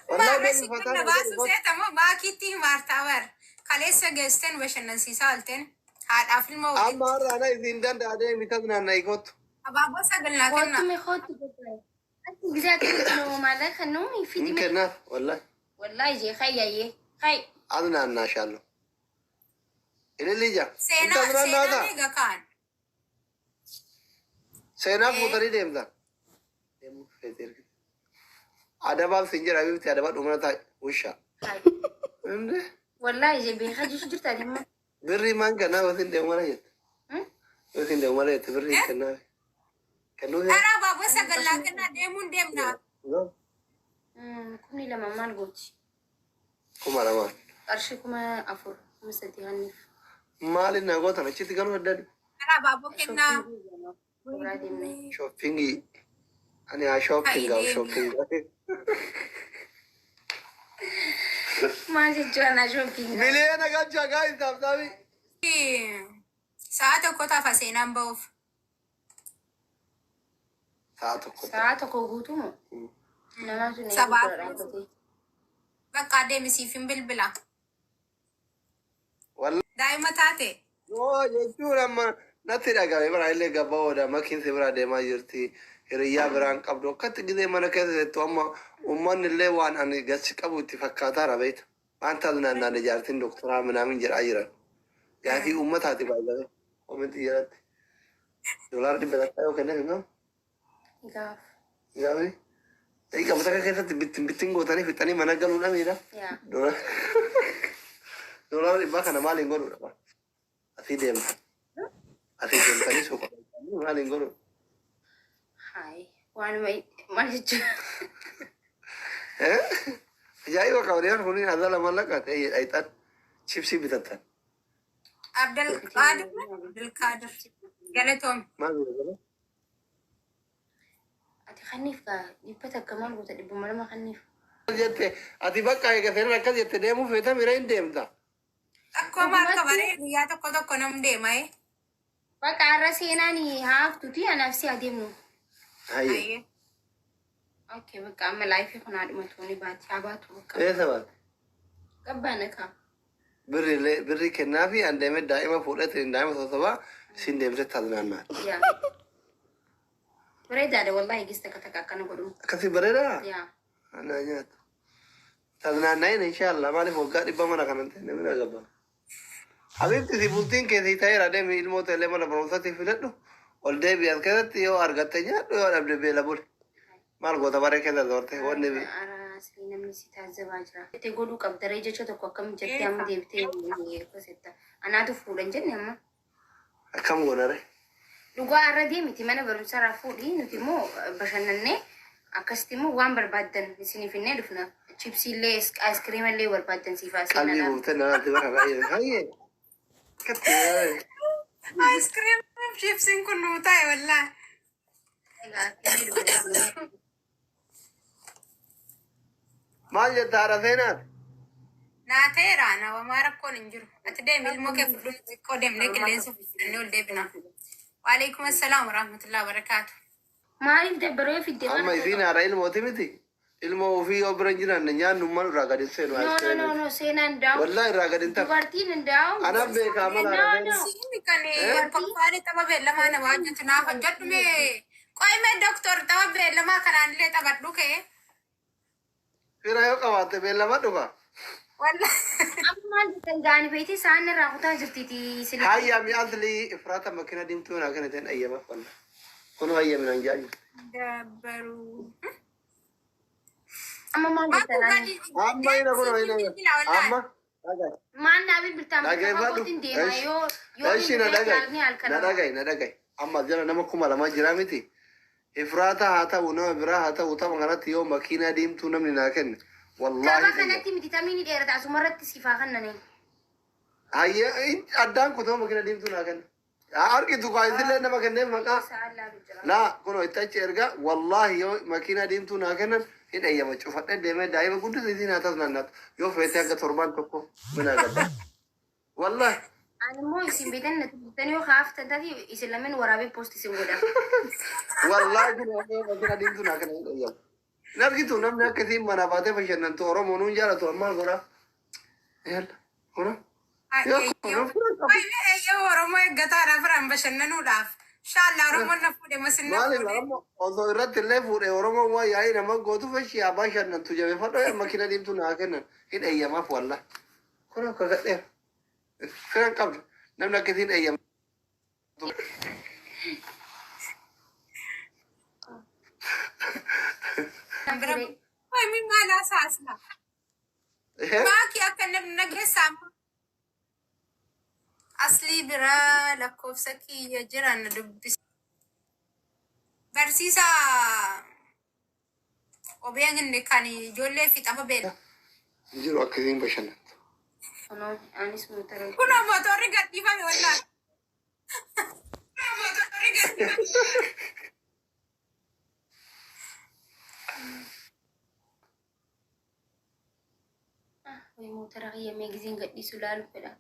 والله ما سكنا باسو سيتم ما كيتي مارتاور كاليسا جستن بشنن سيسالتن هاد افل موت أما أنا زندان ده ميتنا نايكوت ابا سجلنا كنا خد جزاك الله ماذا خنومي في دي يمكن والله والله خي أنا إن شاء الله اللي جا سينا ميجا كان سينا فوتري ديم ده ada bab sinjir abi ti ada bab umana ta usha ende والله بيخرج شجرة هذه birri man kana wasin de umana yet wasin de umana yet birri kana kanu he انا بابا سجلنا كنا ديمون ديمنا كوني لما ما نقولش kuma lama أرشيكم أفور مسدي هني mali na gota na chiti kanu dadi انا بابا كنا shopping ani a shopping ga shopping ما جيت أنا شوفين مليانه gacha guys dabdabi ساعة كوتا فسينا بوف ساعات كوغوتو نما سبعة بقى ديمي سيفين بالبلا والله دايما تاتي no jechura ma natira ga bara ile ga bawoda makin se bara de ma yurti riya bran qabdo kat gide mana kase to amma umman le wan an gas qabuti fakata rabait anta na na de jartin doktora min jira ayira ya fi ummata ti bayda comment yarat dollar di bela tayo kene no gaf ya wi ei ka butaka kesa bitin go tani fitani mana galu na mira ya dollar di baka na mali ngoru ba afidem tani so mali ngoru هاي وأنا ما جيت جاي وكوريان هوني هذا لما لقى أي تان شيبسي بتتان عبد القادر قالتهم ما بيقول أتخنيف كا يبتك كمان قلت لي بمرة ما خنيف جت أتي بقى هيك ثاني ركز جت ديمو فيتا ميرين ديم دا أكو ما كبرت يا تكو كنم دي ماي بقى عرسينا ني هاف تطي أنا نفسي أديمو هاي أوكي بقى أما لايفي خنا دمتوني باتي أباتو بقى إيه ثوان كبانك بري كنافي عندما دائما فورت دائما صوصوا سين ديم ستادنا ما يا بريد هذا والله جستك تكاكنا قدوم كسي بريدا يا أنا جات تادنا ناين إن شاء الله مالي فوق قاري بمنا كمان تاني من أجابة حبيبتي سيبولتين كذي تاير أدي من الموت اللي منا بروساتي فيلتو والدي بيان كذا تيو أرجعتني يو أبدي بيلابول مال قطع بارك كذا دورته هو النبي أراسلي نمني ستازة باجرا تقولوا كم درجة شو تقول كم جتة أم ديبتي كوسيتا أنا تفولن جنة أما كم غنره لقوا أردي متى ما نبرم سرا فولي نتيمو بشننة أكستيمو وان بربادن نسيني في النادفنا شيبسي ليس آيس كريم اللي بربادن سيفاسي قلبي بوتنا تبغى هاي كتير آيس كريم شيبسين كله تاي ولا ما جت تعرفينات ناتيرا أنا وما ركون نجرو أتدي ملمو كيف قدم لك اللي نسوي نقول دبنا وعليكم السلام ورحمة الله وبركاته ما يدبروا في الدماغ أما يفينا رأي الموتيمتي ilmo fi obranjina nanya numan ragadin seno no senan daw wallahi ragadin ta partin daw ana be kamala ragadin sini kane pakpare taba be lama na wajju tuna hajjat me koy me doctor taba be lama kanan le taba duke fira yo kawate be lama duka wallahi amma tangani beti san raquta jirtiti sila hayya mi asli ifrata makina dimtuna kana tan ayyama walla kono ayyama nan jaji dabaru amma ma amma ina kono ina amma ما نبي بتعمل نداgai amma jana nama kuma lama jiramiti ifrata hata una bira hata uta manganati yo makina dimtu namni naken wallahi kama kanati mititamini dera ta sumarat sifakan nani hayya addan ko to makina dimtu naken arki tu ko idile nama kenne maka la kono itachi erga wallahi yo makina dimtu naken ida yama chufadde deme daiba gudu zina tasnanat yo fete ga torban tokko mina gadda wallahi أنا مو يصير بدنا تاني وخاف تدري يسلمين ورابي بوست يسوي ده والله كنا دينتنا كنا نرجع نمنا كثير من أبادة فشلنا تورا منون جالا تورا ما قرا يلا هنا Yo Oromoo eeggataadhaaf raan bashannanuudhaaf. Shaallaa Oromoon na fuudhe masinna maali fuudhe. Oromoo osoo irratti illee fuudhee Oromoo waa yaa'ii nama gootu fashi abbaa shannantu jabeeffadho makiina diimtuu naa kennan hin eeyyamaaf walla kun akka gadheera firan qabdu namni akkasiin eeyyama. Wayi min maalaa saasna. Maakii akka namni nageessaa aslii biraa lakkoofsa kiyya jiran dubbisa. Barsiisaa obeen inni kan ijoollee fi xaba beela. Jiru akkasiin bashannantu. Anis motora. Kunoo motorri gadhiifame wallaan. Motorri gadhiifame. Wayi motora kiyyamee giziin gadhiisu laalu fedha.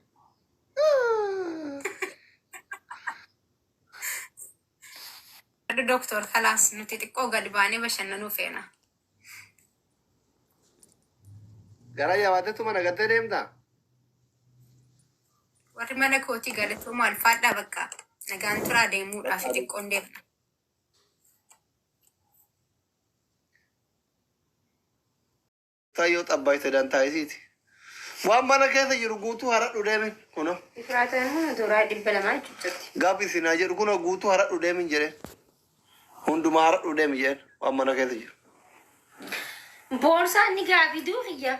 Doktor kalaas nuti xiqqoo gadi baanee bashannanuu feena. Gara yaabateetu mana gattee deemtaa? Warri mana kootii galatoo maal faadhaa bakka nagaan turaa deemuudhaaf xiqqoon deemna. Tayyoo xabbaayte dantaayisiiti. Waan mana keessa jiru guutuu haradhu deemin kuno. Ifraataan motoraa 200 jechuutti. Gaafa isinaa jedhu kuno guutuu haradhu deemin jedheen. Hundumaa haradhu deemi jedheen waan mana keessa jiru. Boorsaan ni gaafiduu kiyya.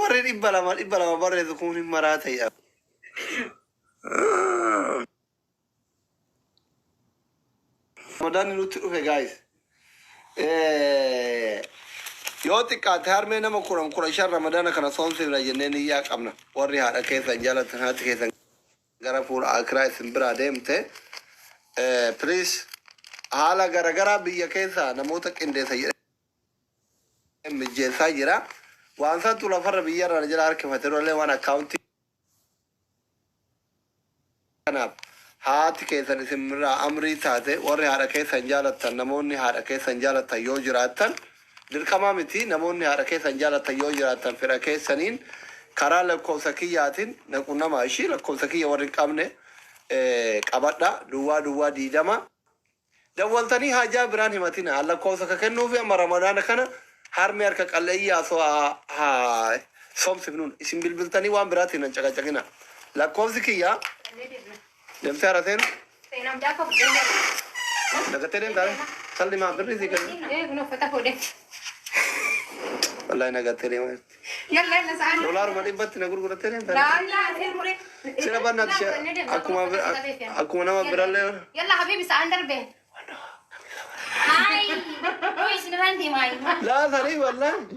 Warri 200 barreessu kun hin maraa ta'e. Ramadan nutti dhufe guys. Yoo xiqqaate harmee nama 15 Ramadana kana soomsifna jennee niyyaa qabna. Warri haadha keessan jaalatan haati keessan gara fuula akiraa isin biraa deemte. Please haala garagaraa biyya keessaa namoota qindeessa jedhee mijeessaa jira. Waan santu lafarra biyyarra jira harkifate illee waan akkaawuntii kanaaf haati keessan isin biraa amrii taate warri haadha keessan jaalatan namoonni haadha keessan jaalatan yoo jiraatan dirqamaa miti namoonni haadha keessan jaalatan yoo jiraatan fira keessaniin karaa lakkoofsa kiyyaatiin naqunnama ishii lakkoofsa kiyya warri hin qabne qabadha duwwaa 20 dawwaltanii haajaa biraan himatina lakkoofsa ka kennuufi amma ramadaana kana harmi harka qalleeyyaa haa soomsifnuun isin bilbiltanii waan biraatiin hin caqacaqina lakkoofsi kiyyaa deemtee harateen Seenam daakoo fuudhee. dagattee deemtaa salli maa birri sii kennu Kunoo uffata fuudhee. wallahi nagattee deemaa Yalla yalla sa'aan. dolaaruma dhibbatti na gurgurattee deemtaa Laa muree. sira bannaatti akkuma nama birallee Yalla habibi sa'aan darbee. Hai. Oh isin ranti mai. laa sanii wallahi